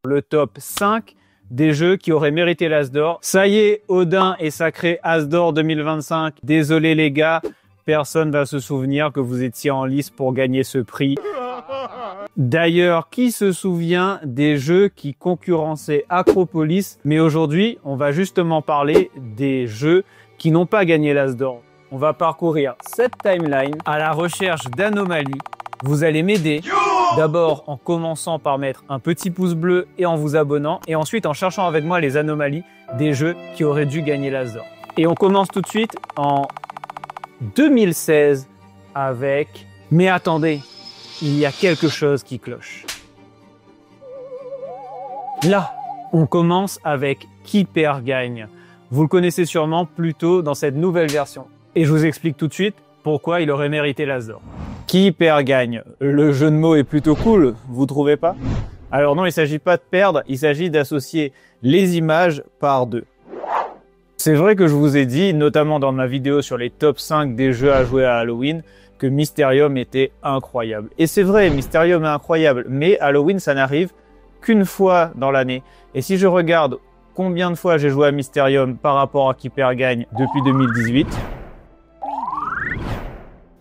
Le top 5 des jeux qui auraient mérité l'As d'or. Ça y est, Odin est sacré As d'or 2025. Désolé les gars, personne va se souvenir que vous étiez en lice pour gagner ce prix. D'ailleurs, qui se souvient des jeux qui concurrençaient Acropolis? Mais aujourd'hui, on va justement parler des jeux qui n'ont pas gagné l'As d'or. On va parcourir cette timeline à la recherche d'anomalies. Vous allez m'aider. D'abord en commençant par mettre un petit pouce bleu et en vous abonnant, et ensuite en cherchant avec moi les anomalies des jeux qui auraient dû gagner l'As d'or. Et on commence tout de suite en 2016 avec... Mais attendez, il y a quelque chose qui cloche. Là, on commence avec Qui perd gagne. Vous le connaissez sûrement plutôt dans cette nouvelle version. Et je vous explique tout de suite pourquoi il aurait mérité l'As d'or. Qui perd gagne. Le jeu de mots est plutôt cool, vous trouvez pas? Alors non, il s'agit pas de perdre, il s'agit d'associer les images par 2. C'est vrai que je vous ai dit, notamment dans ma vidéo sur les top 5 des jeux à jouer à Halloween, que Mysterium était incroyable. Et c'est vrai, Mysterium est incroyable, mais Halloween, ça n'arrive qu'une fois dans l'année. Et si je regarde combien de fois j'ai joué à Mysterium par rapport à Qui perd gagne depuis 2018,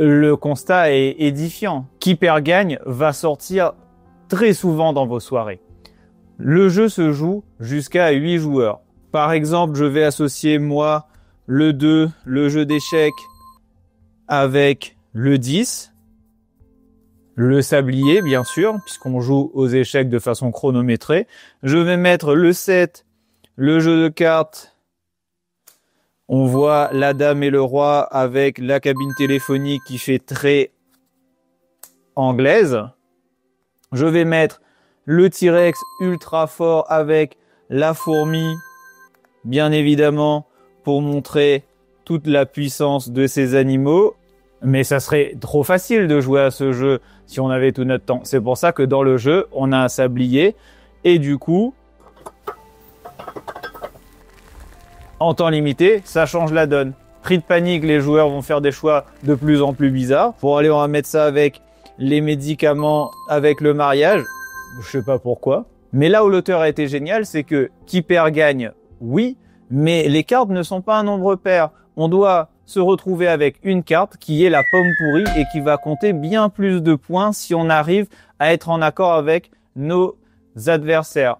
le constat est édifiant. Qui perd gagne va sortir très souvent dans vos soirées. Le jeu se joue jusqu'à 8 joueurs. Par exemple, je vais associer moi le 2, le jeu d'échecs, avec le 10, le sablier bien sûr, puisqu'on joue aux échecs de façon chronométrée. Je vais mettre le 7, le jeu de cartes. On voit la dame et le roi avec la cabine téléphonique qui fait très anglaise. Je vais mettre le T-Rex ultra fort avec la fourmi, bien évidemment, pour montrer toute la puissance de ces animaux. Mais ça serait trop facile de jouer à ce jeu si on avait tout notre temps. C'est pour ça que dans le jeu, on a un sablier et du coup... En temps limité, ça change la donne. Prix de panique, les joueurs vont faire des choix de plus en plus bizarres. Pour aller, on va mettre ça avec les médicaments, avec le mariage. Je sais pas pourquoi. Mais là où l'auteur a été génial, c'est que qui perd gagne, oui, mais les cartes ne sont pas un nombre pair. On doit se retrouver avec une carte qui est la pomme pourrie et qui va compter bien plus de points si on arrive à être en accord avec nos adversaires.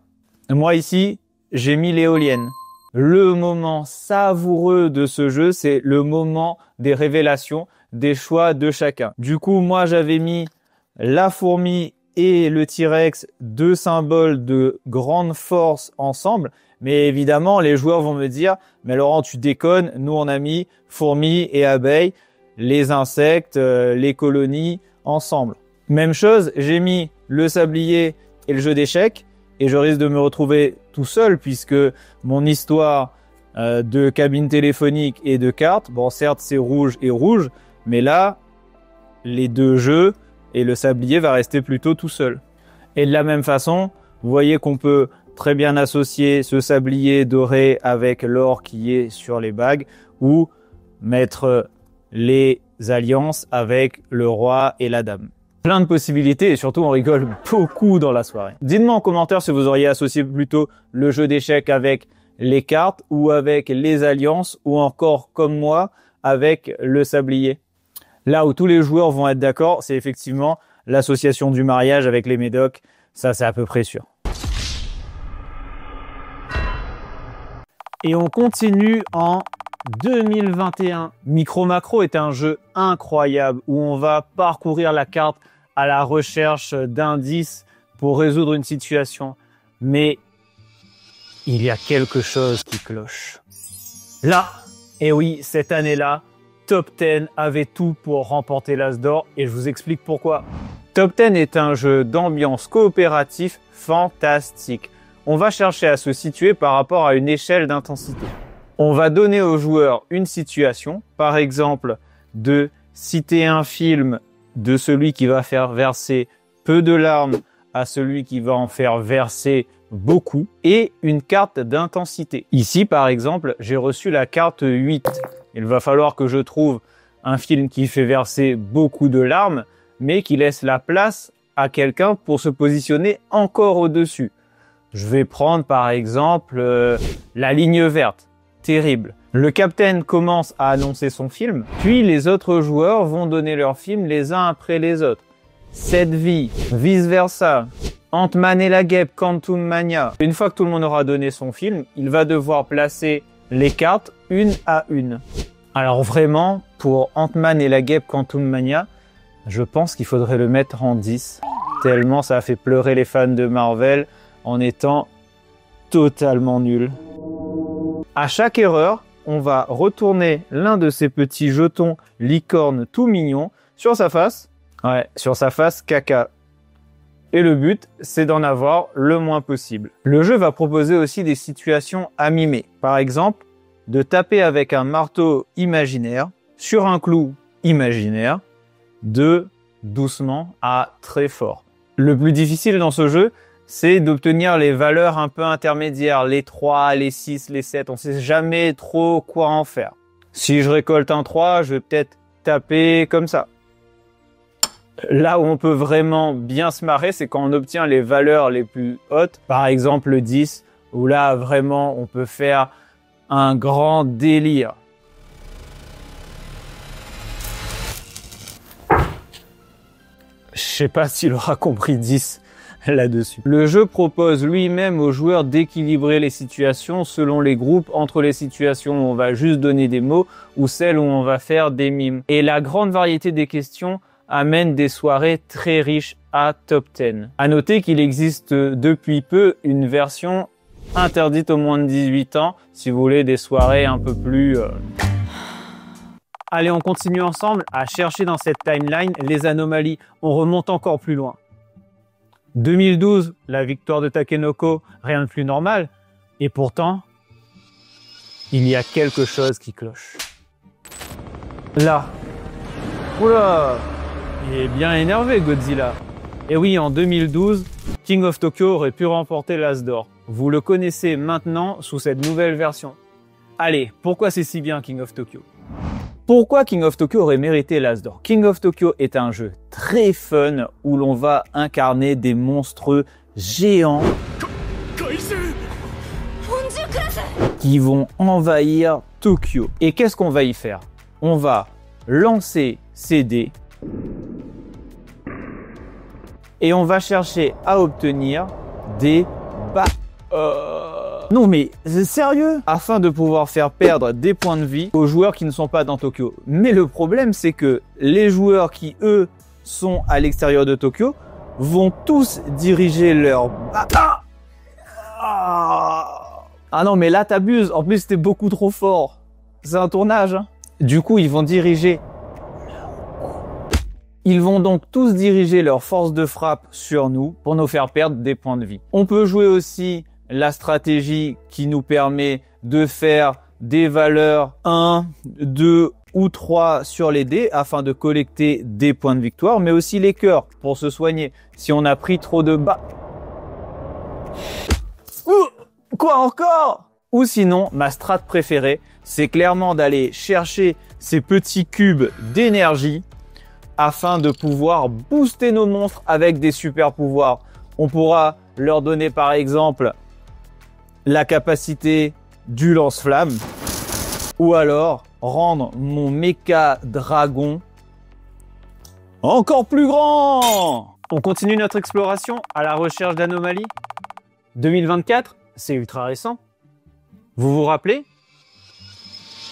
Moi ici, j'ai mis l'éolienne. Le moment savoureux de ce jeu, c'est le moment des révélations, des choix de chacun. Du coup, moi, j'avais mis la fourmi et le T-Rex, deux symboles de grande force ensemble. Mais évidemment, les joueurs vont me dire « Mais Laurent, tu déconnes, nous on a mis fourmis et abeilles, les insectes, les colonies ensemble. » Même chose, j'ai mis le sablier et le jeu d'échecs. Et je risque de me retrouver tout seul puisque mon histoire de cabine téléphonique et de cartes, bon certes c'est rouge et rouge, mais là, les deux jeux et le sablier va rester plutôt tout seul. Et de la même façon, vous voyez qu'on peut très bien associer ce sablier doré avec l'or qui est sur les bagues ou mettre les alliances avec le roi et la dame. Plein de possibilités et surtout on rigole beaucoup dans la soirée. Dites-moi en commentaire si vous auriez associé plutôt le jeu d'échecs avec les cartes ou avec les alliances ou encore comme moi avec le sablier. Là où tous les joueurs vont être d'accord, c'est effectivement l'association du mariage avec les médocs. Ça c'est à peu près sûr. Et on continue en 2021. Micro Macro est un jeu incroyable où on va parcourir la carte à la recherche d'indices pour résoudre une situation. Mais il y a quelque chose qui cloche. Là, et oui, cette année-là, Top 10 avait tout pour remporter l'As d'or et je vous explique pourquoi. Top 10 est un jeu d'ambiance coopératif fantastique. On va chercher à se situer par rapport à une échelle d'intensité. On va donner aux joueurs une situation, par exemple de citer un film de celui qui va faire verser peu de larmes à celui qui va en faire verser beaucoup et une carte d'intensité. Ici, par exemple, j'ai reçu la carte 8. Il va falloir que je trouve un film qui fait verser beaucoup de larmes, mais qui laisse la place à quelqu'un pour se positionner encore au-dessus. Je vais prendre par exemple La Ligne Verte. Terrible. Le capitaine commence à annoncer son film, puis les autres joueurs vont donner leur film les uns après les autres. Cette vie, vice versa. Ant-Man et la Guêpe, Quantum Mania. Une fois que tout le monde aura donné son film, il va devoir placer les cartes une à une. Alors vraiment, pour Ant-Man et la Guêpe, Quantum Mania, je pense qu'il faudrait le mettre en 10. Tellement ça a fait pleurer les fans de Marvel en étant totalement nul. À chaque erreur, on va retourner l'un de ces petits jetons licorne tout mignon sur sa face. Ouais, sur sa face caca. Et le but, c'est d'en avoir le moins possible. Le jeu va proposer aussi des situations à mimer. Par exemple, de taper avec un marteau imaginaire sur un clou imaginaire de doucement à très fort. Le plus difficile dans ce jeu, c'est d'obtenir les valeurs un peu intermédiaires, les 3, les 6, les 7. On ne sait jamais trop quoi en faire. Si je récolte un 3, je vais peut-être taper comme ça. Là où on peut vraiment bien se marrer, c'est quand on obtient les valeurs les plus hautes. Par exemple le 10, où là vraiment on peut faire un grand délire. Je sais pas s'il aura compris 10 là-dessus. Le jeu propose lui-même aux joueurs d'équilibrer les situations selon les groupes entre les situations où on va juste donner des mots ou celles où on va faire des mimes. Et la grande variété des questions amène des soirées très riches à top 10. À noter qu'il existe depuis peu une version interdite aux moins de 18 ans, si vous voulez des soirées un peu plus... Allez, on continue ensemble à chercher dans cette timeline les anomalies. On remonte encore plus loin. 2012, la victoire de Takenoko, rien de plus normal. Et pourtant, il y a quelque chose qui cloche. Là. Oula! Il est bien énervé, Godzilla. Et oui, en 2012, King of Tokyo aurait pu remporter l'As d'or. Vous le connaissez maintenant sous cette nouvelle version. Allez, pourquoi c'est si bien King of Tokyo? Pourquoi King of Tokyo aurait mérité l'As d'or? King of Tokyo est un jeu très fun où l'on va incarner des monstres géants qui vont envahir Tokyo. Et qu'est-ce qu'on va y faire? On va lancer ces dés et on va chercher à obtenir des Non mais, c'est sérieux? Afin de pouvoir faire perdre des points de vie aux joueurs qui ne sont pas dans Tokyo. Mais le problème, c'est que les joueurs qui, eux, sont à l'extérieur de Tokyo, vont tous diriger leur... Ah non, mais là, t'abuses. En plus, c'était beaucoup trop fort. C'est un tournage, hein. Du coup, ils vont diriger... Ils vont donc tous diriger leur force de frappe sur nous pour nous faire perdre des points de vie. On peut jouer aussi la stratégie qui nous permet de faire des valeurs 1, 2 ou 3 sur les dés afin de collecter des points de victoire, mais aussi les cœurs pour se soigner si on a pris trop de bas. Quoi encore? Ou sinon, ma strat préférée, c'est clairement d'aller chercher ces petits cubes d'énergie afin de pouvoir booster nos monstres avec des super pouvoirs. On pourra leur donner par exemple la capacité du lance-flamme ou alors rendre mon méca dragon encore plus grand. On continue notre exploration à la recherche d'anomalies. 2024, c'est ultra récent. Vous vous rappelez?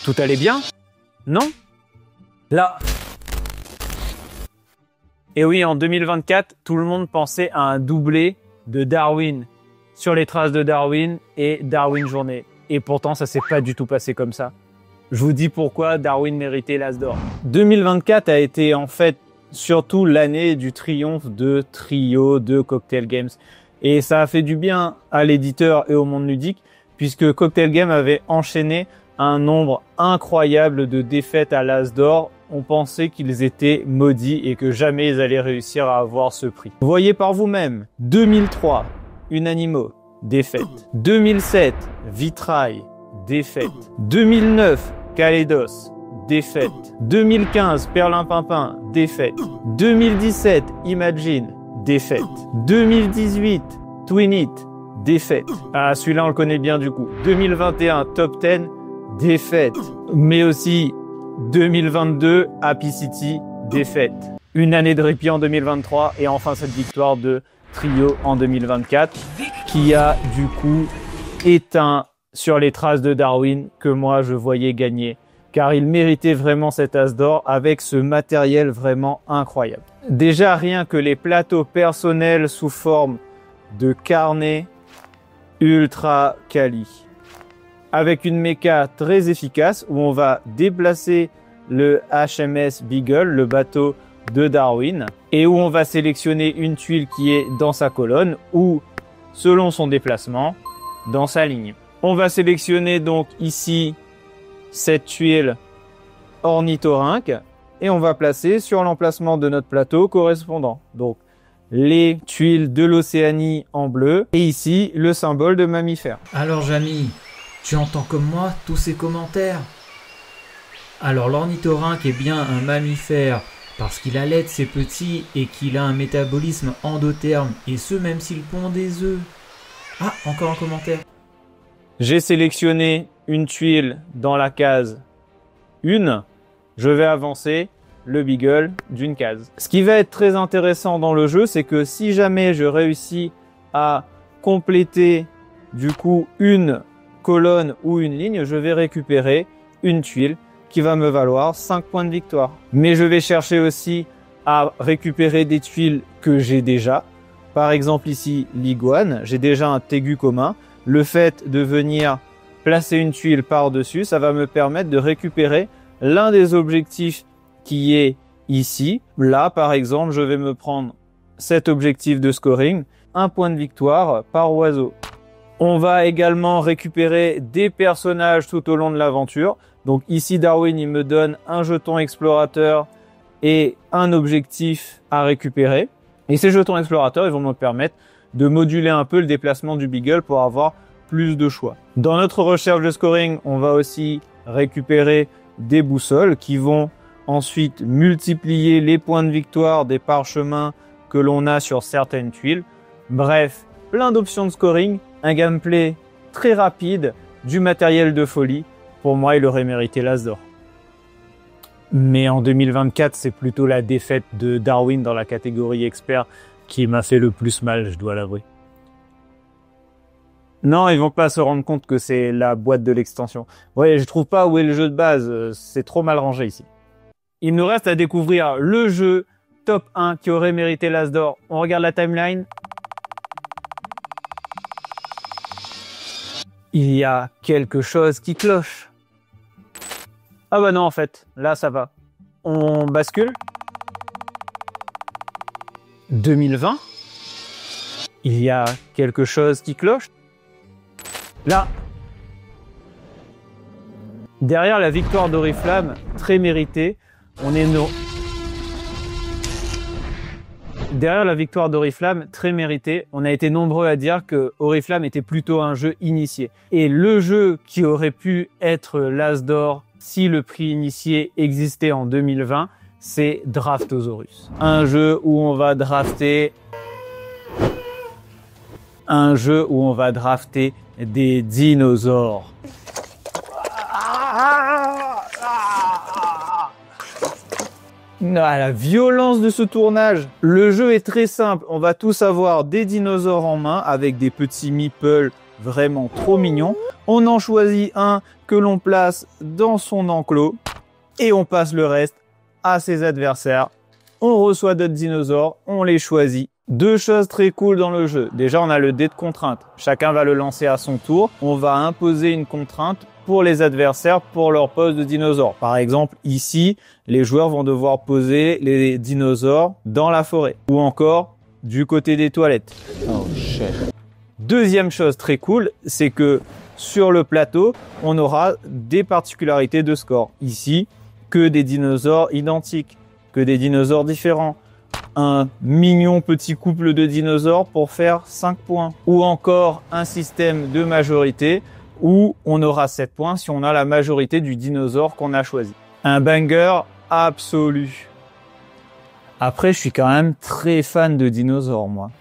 Tout allait bien? Non? Là. Et oui, en 2024, tout le monde pensait à un doublé de Darwin, sur les traces de Darwin et Darwin Journée. Et pourtant, ça s'est pas du tout passé comme ça. Je vous dis pourquoi Darwin méritait l'As d'or. 2024 a été en fait surtout l'année du triomphe de Trio, de Cocktail Games. Et ça a fait du bien à l'éditeur et au monde ludique, puisque Cocktail Games avait enchaîné un nombre incroyable de défaites à l'As d'or. On pensait qu'ils étaient maudits et que jamais ils allaient réussir à avoir ce prix. Vous voyez par vous-même, 2003, Unanimo, défaite. 2007, Vitrail, défaite. 2009, Kaleidos, défaite. 2015, Perlimpinpin, défaite. 2017, Imagine, défaite. 2018, Twinit, défaite. Ah, celui-là, on le connaît bien du coup. 2021, top 10, défaite. Mais aussi 2022, Happy City, défaite. Une année de répit en 2023 et enfin cette victoire de Trio en 2024 qui a du coup éteint sur les traces de Darwin que moi je voyais gagner car il méritait vraiment cet as d'or avec ce matériel vraiment incroyable. Déjà rien que les plateaux personnels sous forme de carnet ultra quali avec une méca très efficace où on va déplacer le HMS Beagle, le bateau de Darwin, et où on va sélectionner une tuile qui est dans sa colonne ou, selon son déplacement, dans sa ligne. On va sélectionner donc ici cette tuile ornithorynque et on va placer sur l'emplacement de notre plateau correspondant. Donc, les tuiles de l'Océanie en bleu et ici, le symbole de mammifère. Alors, Jamy, tu entends comme moi tous ces commentaires? Alors, l'ornithorynque est bien un mammifère parce qu'il allait ses petits et qu'il a un métabolisme endotherme, et ce même s'il pond des œufs. Ah, encore un commentaire. J'ai sélectionné une tuile dans la case 1. Je vais avancer le Beagle d'une case. Ce qui va être très intéressant dans le jeu, c'est que si jamais je réussis à compléter du coup une colonne ou une ligne, je vais récupérer une tuile qui va me valoir 5 points de victoire. Mais je vais chercher aussi à récupérer des tuiles que j'ai déjà. Par exemple ici, l'iguane, j'ai déjà un tégu commun. Le fait de venir placer une tuile par-dessus, ça va me permettre de récupérer l'un des objectifs qui est ici. Là, par exemple, je vais me prendre cet objectif de scoring, 1 point de victoire par oiseau. On va également récupérer des personnages tout au long de l'aventure. Donc ici, Darwin, il me donne un jeton explorateur et un objectif à récupérer. Et ces jetons explorateurs, ils vont me permettre de moduler un peu le déplacement du Beagle pour avoir plus de choix. Dans notre recherche de scoring, on va aussi récupérer des boussoles qui vont ensuite multiplier les points de victoire des parchemins que l'on a sur certaines tuiles. Bref, plein d'options de scoring, un gameplay très rapide, du matériel de folie. Pour moi, il aurait mérité l'As d'or. Mais en 2024, c'est plutôt la défaite de Darwin dans la catégorie expert qui m'a fait le plus mal, je dois l'avouer. Non, ils vont pas se rendre compte que c'est la boîte de l'extension. Ouais, je trouve pas où est le jeu de base, c'est trop mal rangé ici. Il nous reste à découvrir le jeu top 1 qui aurait mérité l'As d'or. On regarde la timeline. Il y a quelque chose qui cloche. Ah bah non, en fait, là ça va. On bascule. 2020. Il y a quelque chose qui cloche. Là. Derrière la victoire d'Oriflamme, très méritée, on est Derrière la victoire d'Oriflamme, très méritée, on a été nombreux à dire que Oriflamme était plutôt un jeu initié. Et le jeu qui aurait pu être l'As d'or si le prix initié existait en 2020, c'est Draftosaurus. Un jeu où on va drafter des dinosaures. Ah, la violence de ce tournage. Le jeu est très simple. On va tous avoir des dinosaures en main avec des petits meeples vraiment trop mignons. On en choisit un que l'on place dans son enclos et on passe le reste à ses adversaires. On reçoit d'autres dinosaures, on les choisit. Deux choses très cool dans le jeu. Déjà, on a le dé de contrainte. Chacun va le lancer à son tour. On va imposer une contrainte pour les adversaires pour leur pose de dinosaures. Par exemple, ici, les joueurs vont devoir poser les dinosaures dans la forêt. Ou encore, du côté des toilettes. Oh, shit. Deuxième chose très cool, c'est que sur le plateau, on aura des particularités de score. Ici, que des dinosaures identiques, que des dinosaures différents. Un mignon petit couple de dinosaures pour faire 5 points. Ou encore un système de majorité où on aura 7 points si on a la majorité du dinosaure qu'on a choisi. Un banger absolu. Après, je suis quand même très fan de dinosaures, moi.